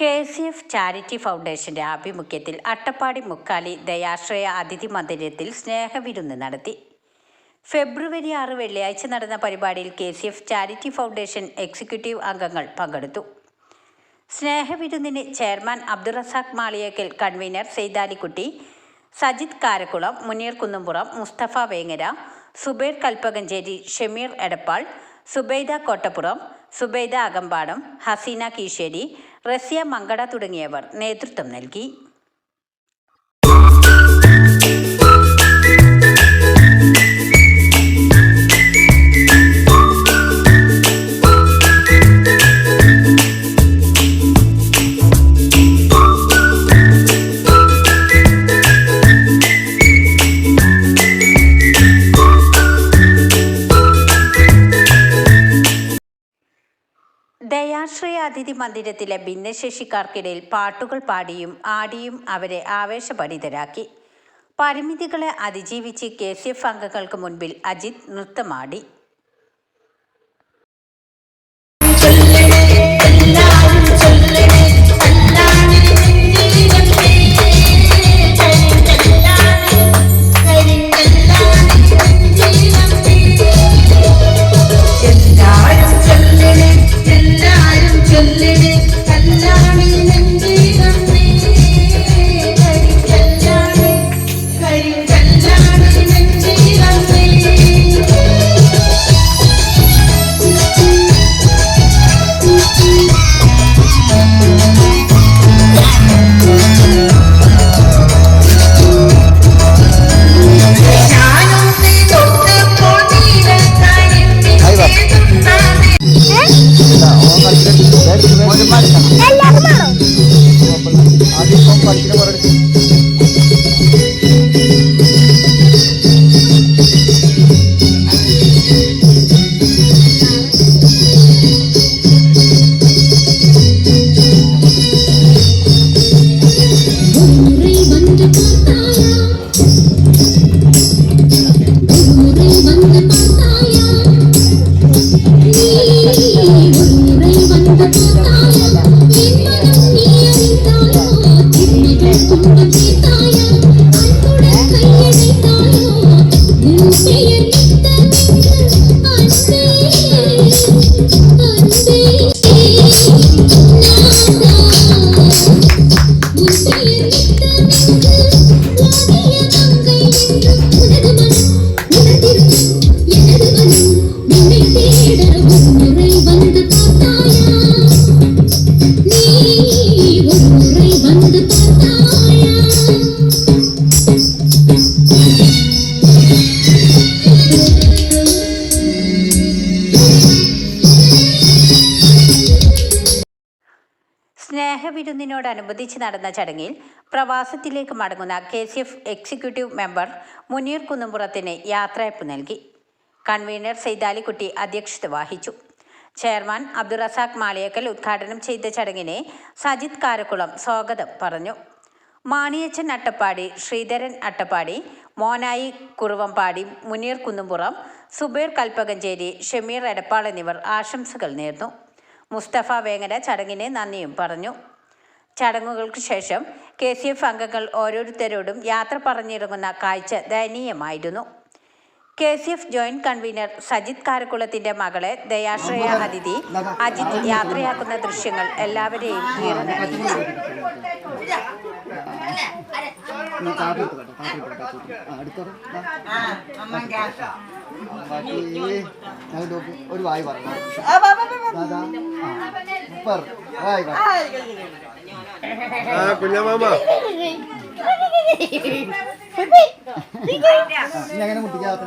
KCF charity ഫൗണ്ടേഷന്റെ ആഭിമുഖ്യത്തിൽ അട്ടപ്പാടി മുക്കാലി ദയാശ്രയ അതിഥി മന്ദിരത്തിൽ സ്നേഹവിരുന്ന് നടത്തി. ഫെബ്രുവരി 6 വെള്ളിയാഴ്ച നടന്ന പരിപാടിയിൽ KCF ചാരിറ്റി ഫൗണ്ടേഷൻ എക്സിക്യൂട്ടീവ് അംഗങ്ങൾ പങ്കെടുത്തു. സ്നേഹവിരുന്നിന് ചെയർമാൻ അബ്ദുറസാഖ് മാളിയേക്കൽ, കൺവീനർ സെയ്താലിക്കുട്ടി, സജിത് കാരക്കുളം, മുനീർ കുന്നുംപുറം, മുസ്തഫ വേങ്ങര, സുബൈർ കൽപ്പകഞ്ചേരി, ഷമീർ എടപ്പാൾ, സുബൈദ കോട്ടപ്പുറം, സുബൈദ അകമ്പാടം, ഹസീന കീശ്ശേരി, റസിയ മങ്കട തുടങ്ങിയവർ നേതൃത്വം നൽകി. ദയാശ്രയ അതിഥി മന്ദിരത്തിലെ ഭിന്നശേഷിക്കാർക്കിടയിൽ പാട്ടുകൾ പാടിയും ആടിയും അവരെ ആവേശഭരിതരാക്കി. പരിമിതികളെ അതിജീവിച്ച് KCF അംഗങ്ങൾക്ക് മുൻപിൽ അജിത് നൃത്തമാടി. സ്നേഹവിരുന്നിനോടനുബന്ധിച്ച് നടന്ന ചടങ്ങിൽ പ്രവാസത്തിലേക്ക് മടങ്ങുന്ന KCF എക്സിക്യൂട്ടീവ് മെമ്പർ മുനീർ കുന്നുംപുറത്തിന് യാത്രയയപ്പ് നൽകി. കൺവീനർ സെയ്താലിക്കുട്ടി അധ്യക്ഷത വഹിച്ചു. ചെയർമാൻ അബ്ദുറസാഖ് മാളിയേക്കൽ ഉദ്ഘാടനം ചെയ്ത ചടങ്ങിനെ സജിത് കാരക്കുളം സ്വാഗതം പറഞ്ഞു. മാണിയച്ചൻ അട്ടപ്പാടി, ശ്രീധരൻ അട്ടപ്പാടി, മോനായി കുറുവമ്പാടി, മുനീർ കുന്നുംപുറം, സുബൈർ കൽപ്പകഞ്ചേരി, ഷമീർ എടപ്പാൾ എന്നിവർ ആശംസകൾ നേർന്നു. മുസ്തഫ വേങ്ങര ചടങ്ങിന് നന്ദിയും പറഞ്ഞു. ചടങ്ങുകൾക്ക് ശേഷം KCF അംഗങ്ങൾ ഓരോരുത്തരോടും യാത്ര പറഞ്ഞിറങ്ങുന്ന കാഴ്ച ദയനീയമായിരുന്നു. KCF ജോയിന്റ് കൺവീനർ സജിത് കാരക്കുളത്തിന്റെ മകളെ ദയാശ്രയ അതിഥി അജിത് യാത്രയാക്കുന്ന ദൃശ്യങ്ങൾ എല്ലാവരെയും ഈറനണിയിച്ചു. ഒരു വായി പറഞ്ഞു കുഞ്ഞമാമ അങ്ങനെ മുട്ടിക്കാത്ത